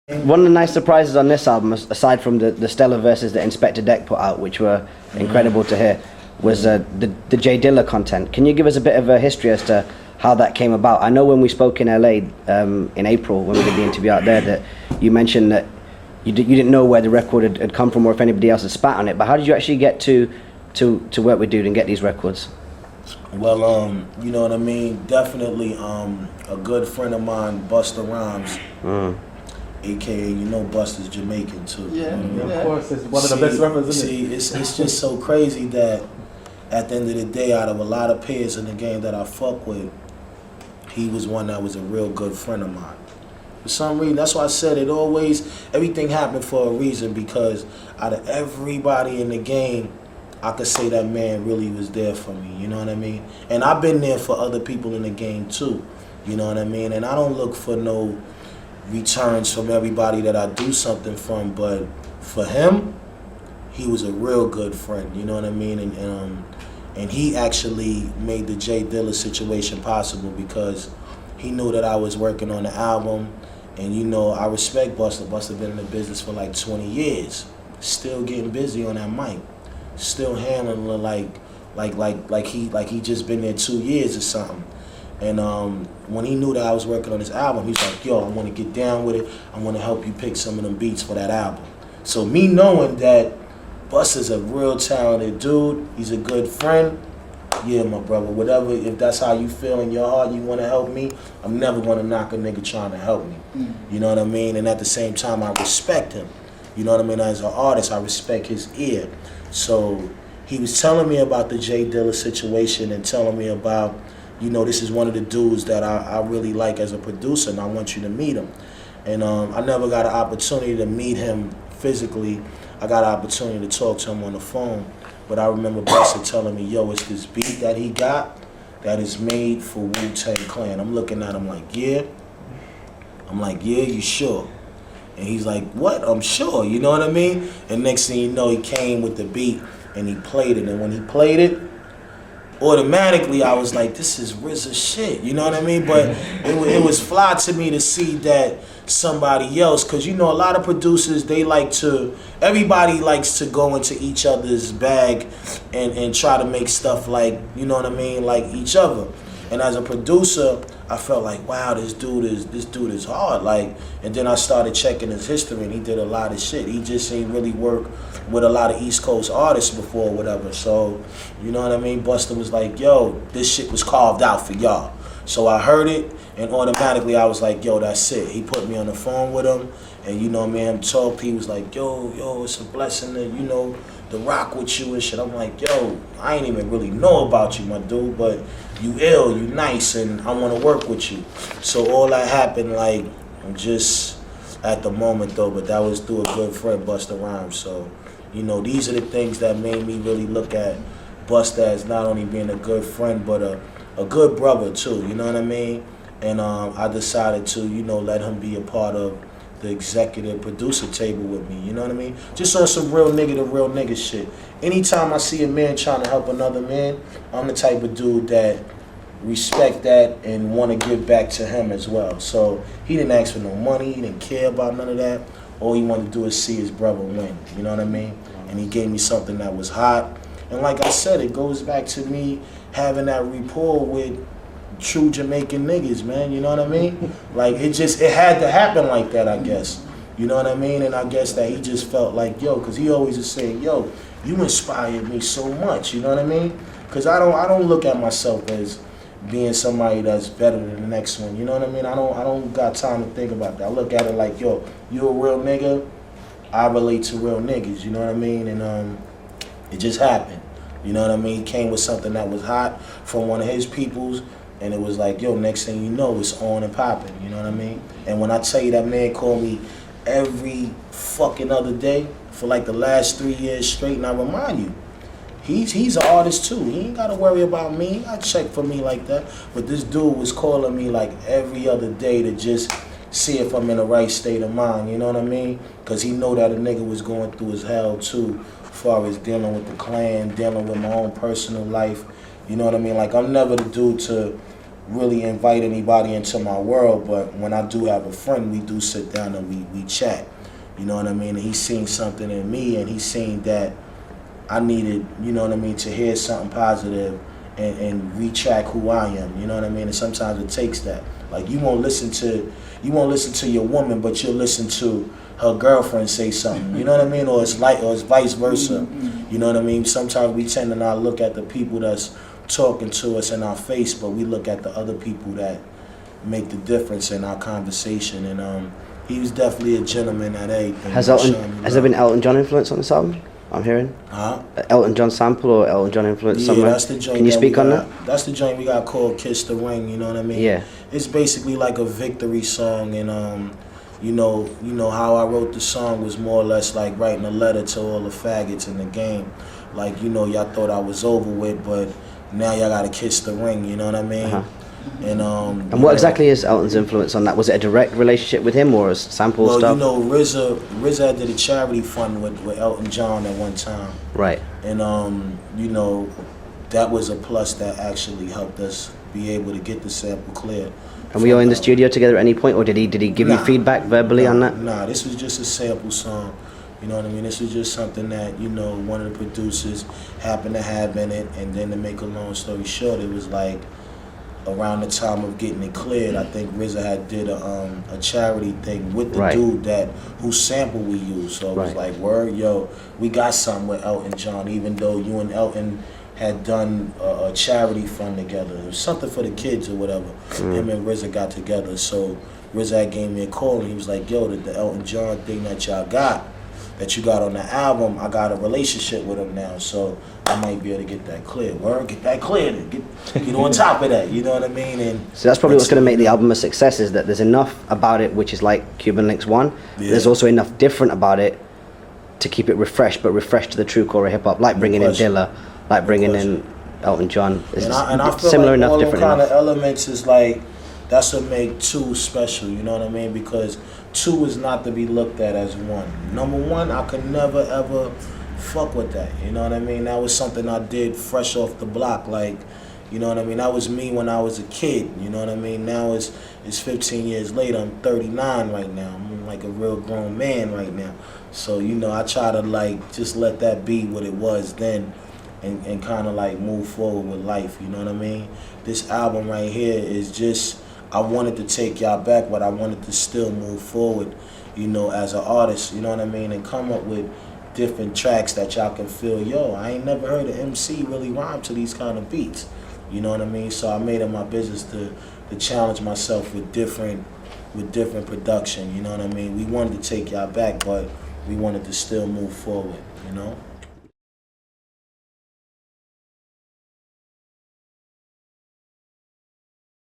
One of the nice surprises on this album, aside from the stellar verses that Inspector Deck put out, which were incredible to hear, was the J Dilla content. Can you give us a bit of a history as to how that came about? I know when we spoke in LA in April, when we did the interview out there, that you mentioned that you didn't know where the record had come from or if anybody else had spat on it. But how did you actually get to work with Dude and get these records? Well, you know what I mean? Definitely a good friend of mine, Busta Rhymes. AKA, you know, Busta's Jamaican too. Yeah, you know? Of course, it's one of the best rappers, isn't it? See, it's just so crazy that at the end of the day, out of a lot of peers in the game that I fuck with, he was one that was a real good friend of mine. For some reason, that's why I said everything happened for a reason, because out of everybody in the game, I could say that man really was there for me, you know what I mean? And I've been there for other people in the game too, you know what I mean? And I don't look for no returns from everybody that I do something from, but for him, he was a real good friend, you know what I mean? And he actually made the J Dilla situation possible because he knew that I was working on the album, and you know, I respect Busta. Busta been in the business for like 20 years, still getting busy on that mic, still handling like he just been there 2 years or something. And when he knew that I was working on this album, he was like, yo, I want to get down with it. I want to help you pick some of them beats for that album. So me knowing that Busta's a real talented dude, he's a good friend, yeah, my brother, whatever, if that's how you feel in your heart, you want to help me, I'm never going to knock a nigga trying to help me. You know what I mean? And at the same time, I respect him. You know what I mean? As an artist, I respect his ear. So he was telling me about the J Dilla situation and telling me about, you know, this is one of the dudes that I really like as a producer, and I want you to meet him. And I never got an opportunity to meet him physically. I got an opportunity to talk to him on the phone. But I remember Busta telling me, yo, it's this beat that he got that is made for Wu-Tang Clan. I'm looking at him like, yeah? I'm like, yeah, you sure? And he's like, what? I'm sure, you know what I mean? And next thing you know, he came with the beat and he played it. And when he played it, automatically I was like, this is RZA shit, you know what I mean? But it was fly to me to see that somebody else, because you know a lot of producers, everybody likes to go into each other's bag and try to make stuff like, you know what I mean, like each other. And as a producer, I felt like, wow, this dude is hard. Like, and then I started checking his history, and he did a lot of shit. He just ain't really worked with a lot of East Coast artists before or whatever. So, you know what I mean? Busta was like, yo, this shit was carved out for y'all. So I heard it, and automatically I was like, yo, that's it. He put me on the phone with him, and you know, man, talked. He was like, yo, it's a blessing to, you know, to rock with you and shit. I'm like, yo, I ain't even really know about you, my dude, but you ill, you nice, and I want to work with you. So all that happened, like, just at the moment, though, but that was through a good friend, Busta Rhymes. So, you know, these are the things that made me really look at Busta as not only being a good friend, but a good brother, too, you know what I mean? And I decided to, you know, let him be a part of the executive producer table with me, you know what I mean? Just on some real nigga to real nigga shit. Anytime I see a man trying to help another man, I'm the type of dude that respect that and want to give back to him as well. So he didn't ask for no money, he didn't care about none of that. All he wanted to do is see his brother win, you know what I mean? And he gave me something that was hot. And like I said, it goes back to me having that rapport with true Jamaican niggas, man, you know what I mean? Like, it had to happen like that, I guess. You know what I mean? And I guess that he just felt like, yo, because he always is saying, yo, you inspired me so much, you know what I mean? Because I don't look at myself as being somebody that's better than the next one, you know what I mean? I don't got time to think about that. I look at it like, yo, you a real nigga, I relate to real niggas, you know what I mean? And it just happened, you know what I mean? He came with something that was hot from one of his peoples, and it was like, yo, next thing you know, it's on and popping, you know what I mean? And when I tell you that man called me every fucking other day for like the last 3 years straight, and I remind you, he's an artist too. He ain't got to worry about me. I check for me like that. But this dude was calling me like every other day to just see if I'm in the right state of mind, you know what I mean? Because he know that a nigga was going through his hell too, as far as dealing with the clan, dealing with my own personal life. You know what I mean? Like, I'm never the dude to really invite anybody into my world, but when I do have a friend, we do sit down and we chat. You know what I mean? And he's seen something in me, and he's seen that I needed, you know what I mean, to hear something positive and retrack who I am. You know what I mean? And sometimes it takes that. Like you won't listen to your woman, but you'll listen to her girlfriend say something. You know what I mean? Or it's vice versa. You know what I mean? Sometimes we tend to not look at the people that's talking to us in our face, but we look at the other people that make the difference in our conversation. And he was definitely a gentleman at everything. Has there been Elton John influence on this album? I'm hearing. Elton John sample or Elton John influence somewhere? That's the joint. Can you speak on that? That's the joint we got called "Kiss the Ring." You know what I mean? Yeah. It's basically like a victory song, and you know how I wrote the song was more or less like writing a letter to all the faggots in the game. Like, you know, y'all thought I was over with, but now y'all gotta kiss the ring. You know what I mean? And what exactly is Elton's influence on that? Was it a direct relationship with him or a sample stuff? Well, you know, RZA did a charity fund with Elton John at one time. Right. And you know, that was a plus that actually helped us be able to get the sample cleared. And were you in the studio together at any point, or did he give you feedback verbally on that? Nah, this was just a sample song. You know what I mean? This was just something that, you know, one of the producers happened to have in it, and then to make a long story short, it was like around the time of getting it cleared, I think RZA had did a charity thing with the dude whose sample we used. So it was like, word, yo, we got something with Elton John, even though you and Elton had done a charity fund together. It was something for the kids or whatever. Him and RZA got together. So RZA gave me a call and he was like, yo, the Elton John thing that y'all got, that you got on the album, I got a relationship with him now, so I might be able to get that cleared. Word, get that cleared. Get on top of that, you know what I mean? And so that's probably what's going to make the album a success, is that there's enough about it which is like Cuban Linx 1. Yeah. There's also enough different about it to keep it refreshed, but refreshed to the true core of hip-hop, like bringing in Dilla, like bringing in Elton John. And I feel similar like enough, all different kind enough. of elements is like, that's what make 2 special, you know what I mean? Because 2 is not to be looked at as 1. Number 1, I could never ever fuck with that, you know what I mean? That was something I did fresh off the block, like, you know what I mean? That was me when I was a kid, you know what I mean? Now it's 15 years later, I'm 39 right now. I'm like a real grown man right now. So, you know, I try to like just let that be what it was then and kind of like move forward with life, you know what I mean? This album right here is just, I wanted to take y'all back, but I wanted to still move forward, you know, as an artist, you know what I mean? And come up with different tracks that y'all can feel, yo, I ain't never heard an MC really rhyme to these kind of beats, you know what I mean? So I made it my business to challenge myself with different production, you know what I mean? We wanted to take y'all back, but we wanted to still move forward, you know?